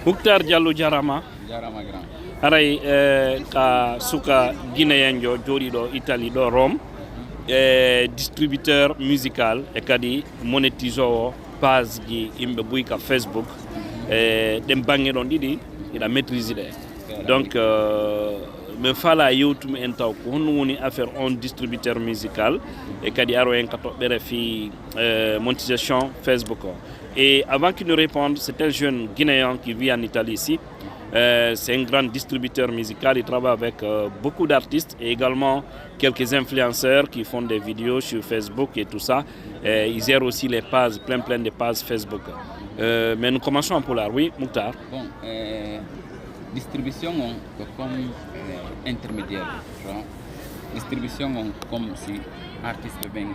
Mouktar Diallo jarama grand aray ka suka guinéen jodi do Italie do Rome distributeur musical e kadi monétiso page ji imbe buyka Facebook dem bangi don didi ida maîtriser donc me fala yewtum en taw ko hono woni affaire on distributeur musical et kadi aro en kato bere fi monétisation Facebook. Et avant qu'il nous réponde, c'est un jeune Guinéen qui vit en Italie ici. C'est un grand distributeur musical. Il travaille avec beaucoup d'artistes et également quelques influenceurs qui font des vidéos sur Facebook et tout ça. Ils gèrent aussi les pages, plein de pages Facebook. Mais nous commençons en polar. Oui, Mouktar. Bon, distribution comme intermédiaire. Distribution comme si artiste ben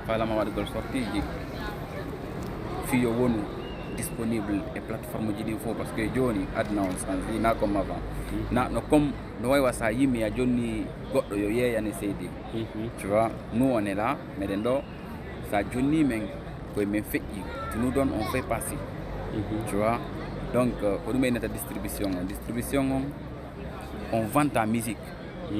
fala ma wad gol sorti fiyo wonu disponible et plateforme ji fo parce que joni adna on sanzi na comme avant na no comme no way wasa yimi ya joni goddo yo yeyane seydi tu vois nous on est là mais dendo sa joni men ko men feji tu nous donne on fait passer tu vois donc pour nous mettre distribution on vend ta musique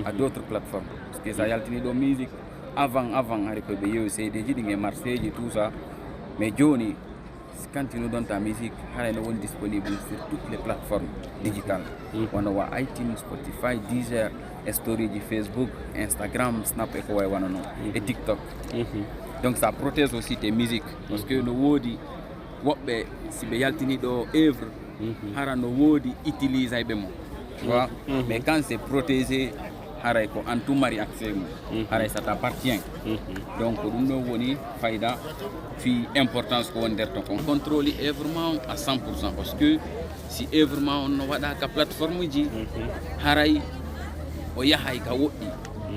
à d'autres plateformes parce que ça yaltini do musique avant avec le CD di Marseille tout ça mais joni quand tu nous donnes ta musique elle est disponible sur toutes les plateformes digitales on a iTunes, Spotify, Deezer, Story de Facebook, Instagram, Snap et TikTok. Donc ça protège aussi tes musiques parce que no wodi wobbe si be yaltini do œuvre hara no wodi utiliser be mo tu vois mais quand c'est protégé haray ko en tout mari accès haray ça t'appartient donc dum no woni fayda fi importance ko wonder to on contrôle vraiment à 100% parce que si vraiment on wada ka plateforme ji haray o yahay ka wodi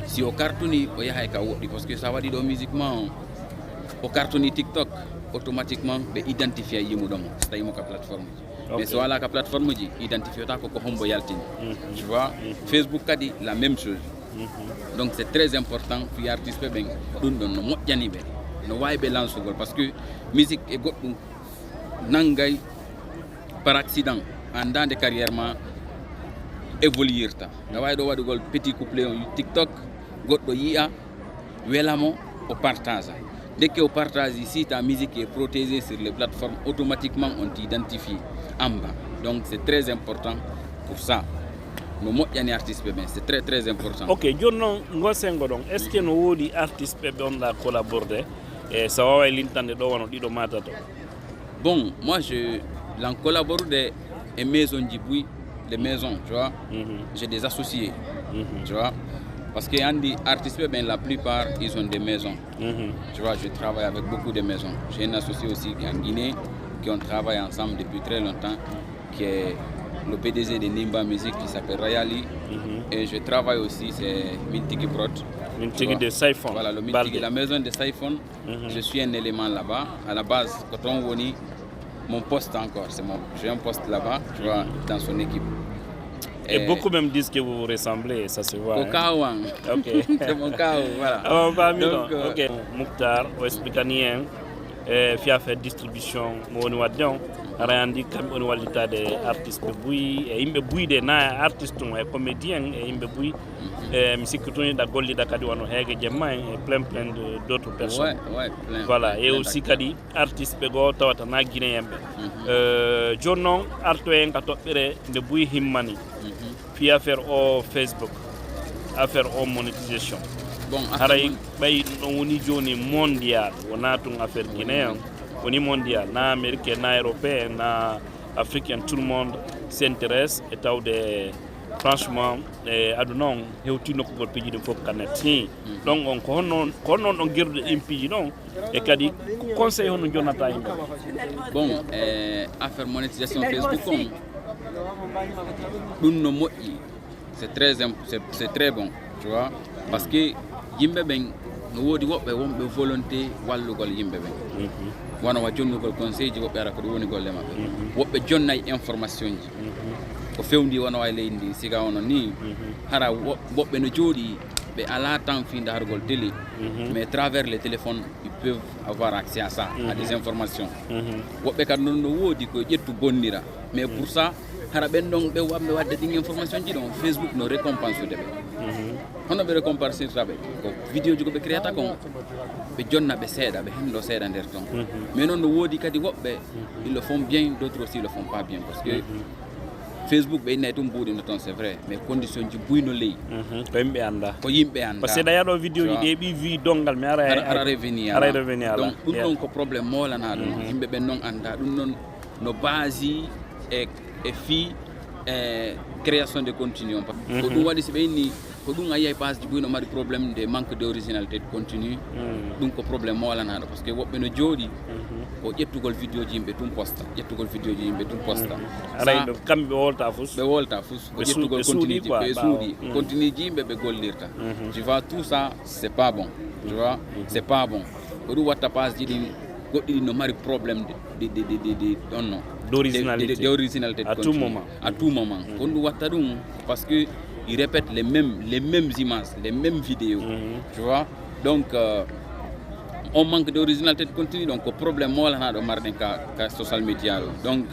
si o cartoni o yahay ka wodi parce que ça wadi do musiquement o cartoni TikTok automatiquement be identifier yimu dom stay mo ka plateforme mais so ala ka plateforme ji identifier ta ko hombo yaltini tu vois Facebook kadi la même chose donc c'est très important pour artiste ben dun don no mojjani be no waybe lansugol parce que musique e goddum nangay par accident en dans de carrière ma évoluer ta da way do wadugol petit couplet TikTok goddo yi'a welamo o partage. Dès que on partage ici, ta musique est protégée sur les plateformes, automatiquement on t'identifie en bas. Donc c'est très important pour ça. Nous sommes des artistes, c'est très important. Ok, est-ce que nous sommes artistes qui ont collaboré et ça va l'intendre de matato? Bon, moi je collabore des maisons d'Iboui, les maisons, tu vois. J'ai des associés, tu vois. Parce que les artistes, la plupart, ils ont des maisons. Tu vois, je travaille avec beaucoup de maisons. J'ai un associé aussi qui est en Guinée, qui on travaille ensemble depuis très longtemps, qui est le PDG de Nimba Music, qui s'appelle Rayali. Et je travaille aussi, c'est Mintigi Prod. Mintigi de Siphon. Voilà, le Mintigi, la maison de Siphon. Je suis un élément là-bas. À la base, quand on voit mon poste encore, j'ai un poste là-bas, tu vois, dans son équipe. Et beaucoup même disent que vous vous ressemblez, ça se voit. Hein? Ok. C'est mon cas, voilà. Donc, ok. Mouktar, on explique bien. Fi a fait distribution mon wadon randi kam on walita de artiste bui e imbe bui de na artiste et comédien et imbe bui musique toni da golli da kadi wono hege jemma et plein d'autres personnes. Ouais, plein. Voilà, et aussi kadi artiste be go tawata na guinéen be jonnon arto en ka tobbere de bui himmani fi affaire au Facebook affaire au monétisation. Bon, haray bay no woni joni mondial wona tun affaire guinéen woni mondial na américain na européen na africain tout le monde s'intéresse et tawde franchement aduna on hewtino ko gol piji dem fof kanet donc on ko non on girde impiji non e kadi conseil hono jonata yimbe. Bon, affaire monétisation Facebook on dun no moƴƴi c'est très bon, tu vois, parce que yimbe ben no wodi wobbe wonbe volonté wallugol yimbe ben wana wa jonnugol conseil ji wobbe ara ko woni golle mabbe wobbe jonnay information ji ko fewndi wana way leydi siga wono ni hara wobbe no jodi mais à la temps fin d'argol télé, mais à travers les téléphones, ils peuvent avoir accès à ça, à des informations. Woɓɓe kadi non no woodi ko ƴettu bonnira, mais pour ça, hara ɓen ɗon ɓe wamɓe wadde ɗin information ji ɗon Facebook no récompense de ɓe. Hono ɓe récompensirta ɓe ko vidéo ji ko ɓe créata kon ɓe jonna ɓe seeɗa ɓe hendo seeɗa nder ton. Mais noon no woodi kadi woɓɓe ils le font bien, d'autres aussi le font pas bien parce que Facebook ɓe innayi tum mbuuɗino toon c'est vrai, mais condition ji buyno ley ko yimɓe anda ko yimɓe anda par ce que ɗa yaɗo vidéo ji ɗe ɓi wi dongal mi ara reveni ala donc ɗum ɗon ko probléme molana ɗum yimɓe ɓen noon anda ɗum noon no basi e fii création de contenu on ko ɗum waɗi si ɓe inni ko ɗum a yiyay page ji ɓuyno mari probléme de manque d' originalité de contenu ɗum ko probléme molanaɗo par ce que woɓɓe no jooɗi ko ƴettugol vidéo ji yimɓe tum posta ƴettugol vidéo ji yimɓe tum posta arayɓe kamɓe ɓe wolta fus ko ƴettugol continue ji ɓe suuɗi continue ji yimɓe ɓe gollirta tu vois tout ça c'est pas bon tu vois c'est pas bon ko ɗum watta page ji ɗin goɗɗi ɗi no mari probléme de ɗon non d'originalité à tout moment ko ɗum watta ɗum parce que ils répètent les mêmes images, les mêmes vidéos. Tu vois? Donc, on manque d'originalité de contenu. Donc, le problème, moi, là, on a des social media. Donc,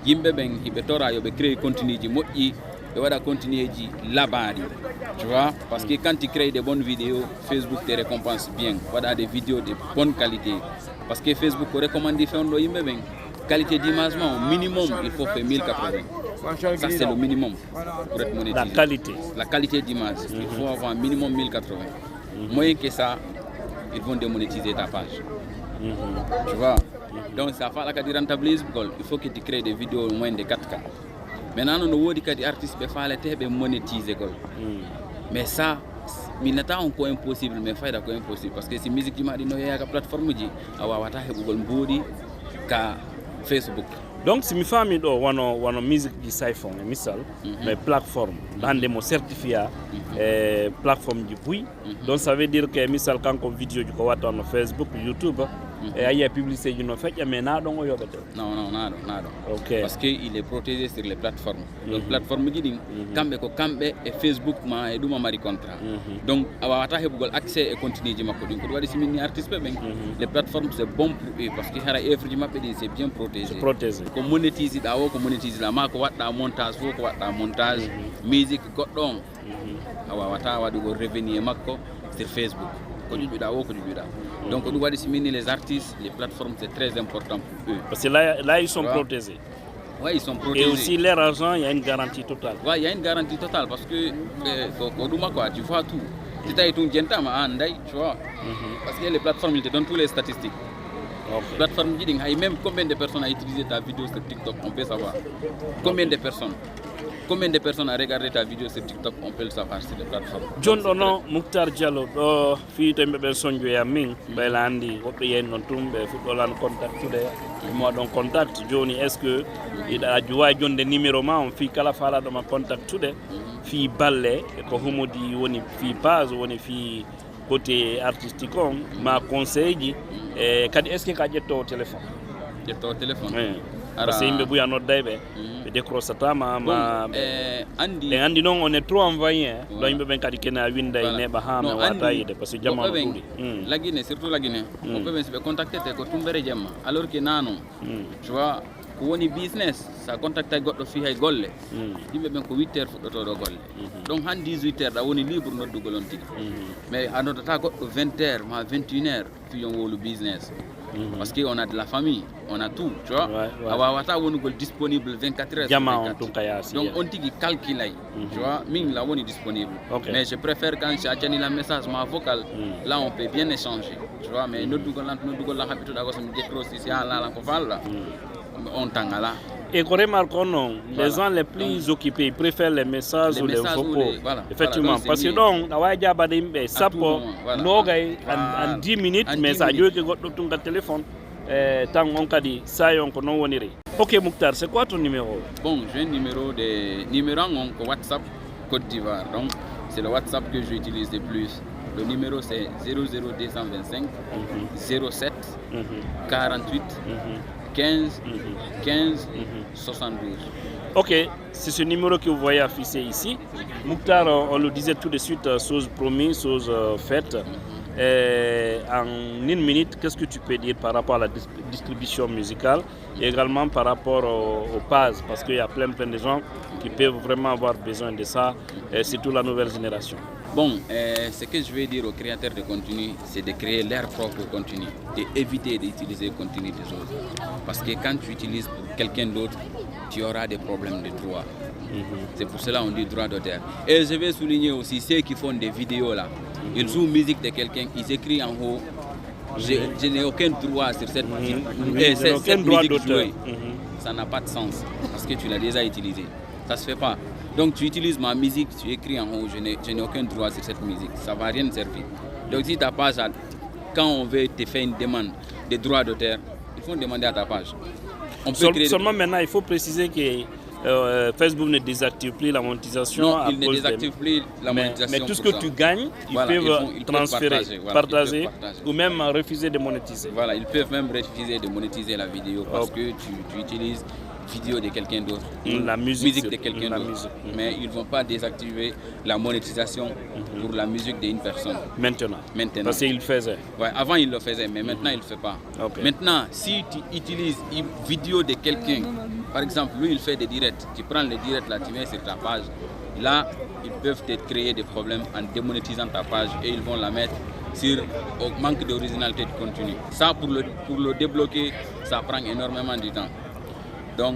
yimbe ben, yimbe tora, yimbe créer contenu, il va continuer là-bas. Tu vois? Parce que quand tu crées des bonnes vidéos, Facebook te récompense bien. Voilà des vidéos de bonne qualité. Parce que Facebook recommande de faire un yimbe ben. Qualité d'image, au minimum, il faut faire 1080. Ça, c'est le minimum pour être monétisé. La qualité d'image. Il faut avoir un minimum 1080. Moins que ça, ils vont démonétiser ta page. Tu vois? Donc, ça fait la rentabilise. Il faut que tu crées des vidéos au moins de 4K. Maintenant, on a des artistes qui font monétiser. Mais ça, il n'est pas encore impossible. Mais c'est impossible. Parce que si la musique qui m'a dit, il y a une plateforme qui a Facebook. Donc si mi faami ɗo wono musique ji siphon e misal mais plateforme hande mo certificat plateforme ji buy donc ça veut dire que misal kanko vidéo ji ko watta no Facebook YouTube e a yiya publicité ji no feƴƴa mais na ɗon o yoɓete non naɗo ok parce que il est protégé sur les plateformes donc plateforme ji ɗin kamɓe ko kamɓe e Facebook ma e ɗuma mari contrat donc a wawata heɓugol accès e continue ji makko ɗin ko ɗum waɗi siminni artiste ɓe ɓen les plateformes c'est bon pour eux parce que hara œuvre ji maɓɓe ɗin c'est bien protégé ko monétise ɗa o ko monétise ɗa ma ko waɗɗa montage fof ko waɗɗa montage musique goɗɗo on a wawata waɗugol revenu e makko sur Facebook ko ƴuƴuɗa o ko ƴuƴuɗa donc ɗum waɗi simini les artistes les plateformes c'est très important pour eux parce que là ils sont protégés. Oui, ils sont protégés. Et aussi leur argent, il y a une garantie totale. Oui, il y a une garantie totale parce que tu vois tout. Si tu as tout tu vois. Parce que les plateformes, ils te donnent toutes les statistiques. Okay. Plateforme même combien de personnes ont utilisé ta vidéo sur TikTok, on peut savoir. Combien de personnes ont regardé ta vidéo sur TikTok, on peut le savoir sur les plateformes. John Dono, Mouktar Diallo, fi tembe be sonjo ya min, be landi, wobe yen non tumbe footballan contact today. Moi donc contact Johnny, est-ce que il a joie jonde numéro ma on fi kala fala do ma contact today. Fi balle ko humodi woni fi page woni fi côté artistique ma conseil kadi est-ce que ka jetto téléphone parce que yimɓe ɓuya noddayɓe ɓe décrosatama ma andi noon on est trop envoyé ɗon yimɓe ɓen kadi kene a winda e neɓa ha mi wata yide par ce que jamma ɗuuɗi laguine surtout laguine woɓɓe ɓen soɓe contactete ko tumbere jemma alors que nanon tu vois ko woni business sa contacta goɗɗo fi hay golle yimɓe ɓen ko 8 heures fuɗɗotoɗo golle donc han 18 heures ɗa woni libre noddugol on tigui mais a noddata goɗɗo 20 heures ma 21 heures fi on wolu business parce qu'on a de la famille, on a tout, tu vois. On est disponible 24 heures. Donc on dit qu'il calcule, tu vois. Là on est disponible. Mais je préfère quand j'ai la message, ma vocale, là on peut bien échanger, tu vois. Mais nous on là. Et qu'on remarque non, les gens les plus occupés préfèrent les messages ou les vocaux. Effectivement, parce que donc, en 10 minutes, mais ça dit que votre téléphone, tant on dit ça, on connaît. Ok, Mouktar, c'est quoi ton numéro? Bon, j'ai un numéro en WhatsApp Côte d'Ivoire. Donc, c'est le WhatsApp que j'utilise le plus. Le numéro c'est 00225 07 48 15 15 72. Ok, c'est ce numéro que vous voyez affiché ici. Mokhtar, on le disait tout de suite, chose promise, chose faite. En une minute, qu'est-ce que tu peux dire par rapport à la distribution musicale et également par rapport au PAS, parce qu'il y a plein de gens qui peuvent vraiment avoir besoin de ça, et surtout la nouvelle génération. Bon, ce que je vais dire aux créateurs de contenu, c'est de créer leur propre contenu et éviter d'utiliser le contenu des autres. Parce que quand tu utilises quelqu'un d'autre, tu auras des problèmes de droit. C'est pour cela qu'on dit droit d'auteur. Et je vais souligner aussi ceux qui font des vidéos là. Ils jouent musique de quelqu'un, ils écrivent en haut. Je n'ai aucun droit sur cette musique. Cette musique jouée. Ça n'a pas de sens parce que tu l'as déjà utilisé. Ça ne se fait pas. Donc tu utilises ma musique, tu écris en haut, je n'ai aucun droit sur cette musique. Ça ne va rien servir. Donc si ta page, quand on veut te faire une demande de droit d'auteur, il faut demander à ta page. Seulement maintenant, il faut préciser que Facebook ne désactive plus la monétisation. Non, il ne désactive plus la monétisation. Mais tout ce que tu gagnes, ils peuvent transférer, partager ou même refuser de monétiser. Voilà, ils peuvent même refuser de monétiser la vidéo parce que tu utilises vidéo de quelqu'un d'autre, la musique de quelqu'un d'autre. Mais ils ne vont pas désactiver la monétisation pour la musique d'une personne. Maintenant. Parce qu'ils le faisaient. Ouais, avant ils le faisaient, mais maintenant ils ne le font pas. Maintenant, si tu utilises une vidéo de quelqu'un, par exemple, lui il fait des directs, tu prends les directs là, tu mets sur ta page, là ils peuvent te créer des problèmes en démonétisant ta page et ils vont la mettre sur au manque d'originalité de contenu. Ça pour le débloquer, ça prend énormément de temps. Donc,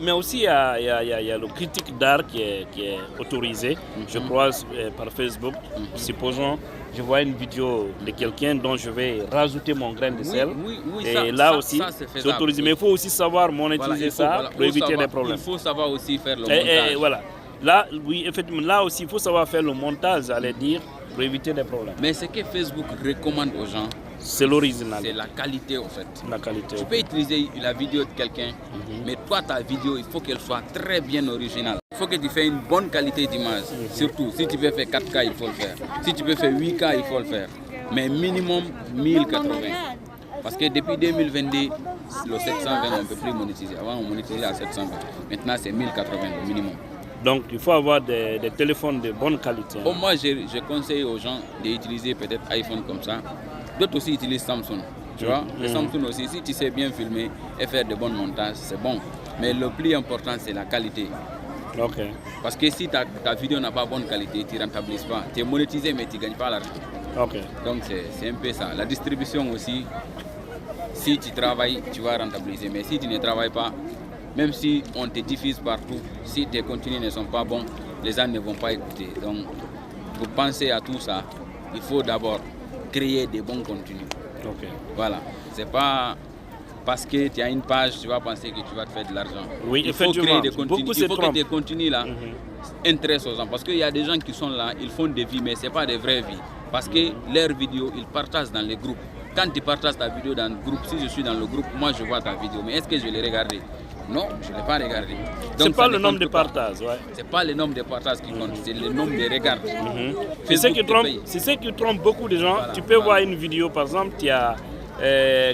mais aussi il y a le critique d'art qui est autorisé, je crois, par Facebook. Supposons, je vois une vidéo de quelqu'un dont je vais rajouter mon grain de sel. Et là aussi, c'est autorisé. Mais il faut aussi savoir monétiser pour éviter des problèmes. Il faut savoir aussi faire le montage. Et voilà. Là, oui, effectivement, là aussi, il faut savoir faire le montage, j'allais dire, pour éviter des problèmes. Mais ce que Facebook recommande aux gens, c'est l'original. C'est la qualité en fait. La qualité. Tu peux utiliser la vidéo de quelqu'un, mais toi ta vidéo, il faut qu'elle soit très bien originale. Il faut que tu fasses une bonne qualité d'image. Surtout, si tu veux faire 4K, il faut le faire. Si tu veux faire 8K, il faut le faire. Mais minimum 1080. Parce que depuis 2022, le 720, on ne peut plus monétiser. Avant, on monétisait à 720. Maintenant, c'est 1080 le minimum. Donc, il faut avoir des téléphones de bonne qualité. Bon, moi, je conseille aux gens d'utiliser peut-être iPhone comme ça. D'autres aussi utilisent Samsung. Tu vois, le Samsung aussi, si tu sais bien filmer et faire de bons montages, c'est bon. Mais le plus important, c'est la qualité. Parce que si ta vidéo n'a pas bonne qualité, tu ne rentabilises pas. Tu es monétisé, mais tu ne gagnes pas l'argent. Donc, c'est un peu ça. La distribution aussi, si tu travailles, tu vas rentabiliser. Mais si tu ne travailles pas, même si on te diffuse partout, si tes contenus ne sont pas bons, les gens ne vont pas écouter. Donc, pour penser à tout ça, il faut d'abord créer des bons contenus. Voilà. C'est pas parce que tu as une page, tu vas penser que tu vas te faire de l'argent. Oui, il faut créer des contenus. Il faut que tes contenus là intéressent aux gens. Parce qu'il y a des gens qui sont là, ils font des vies, mais ce n'est pas des vraies vies. Parce que leurs vidéos, ils partagent dans les groupes. Quand tu partages ta vidéo dans le groupe, si je suis dans le groupe, moi je vois ta vidéo. Mais est-ce que je l'ai regardée? Non, je ne l'ai pas regardé. Ce n'est pas le nombre de partages. Ce n'est pas le nombre de partages qui compte, c'est le nombre de regards. C'est ce qui trompe beaucoup de gens. Tu peux voir une vidéo, par exemple, tu as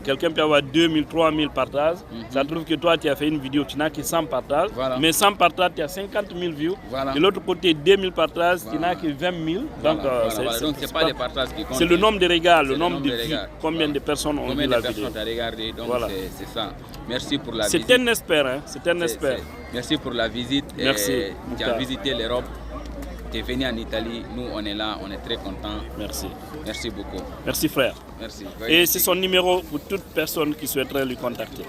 quelqu'un peut avoir 2000, 3000 partages. Ça trouve que toi, tu as fait une vidéo, tu n'as que 100 partages. Mais 100 partages, tu as 50 000 vues. De l'autre côté, 2000 partages, tu n'as que 20 000. Donc, ce n'est pas les partages qui comptent. C'est le nombre de regards, le nombre de vues. Combien de personnes ont vu la vidéo. Combien de personnes t'ont regardé. Donc, c'est ça. Merci pour la visite. C'est un expert. Hein? C'est un expert. Merci pour la visite. Merci. Tu as visité l'Europe. Tu es venu en Italie. Nous, on est là. On est très contents. Merci. Merci beaucoup. Merci, frère. Merci. Et c'est son numéro pour toute personne qui souhaiterait lui contacter.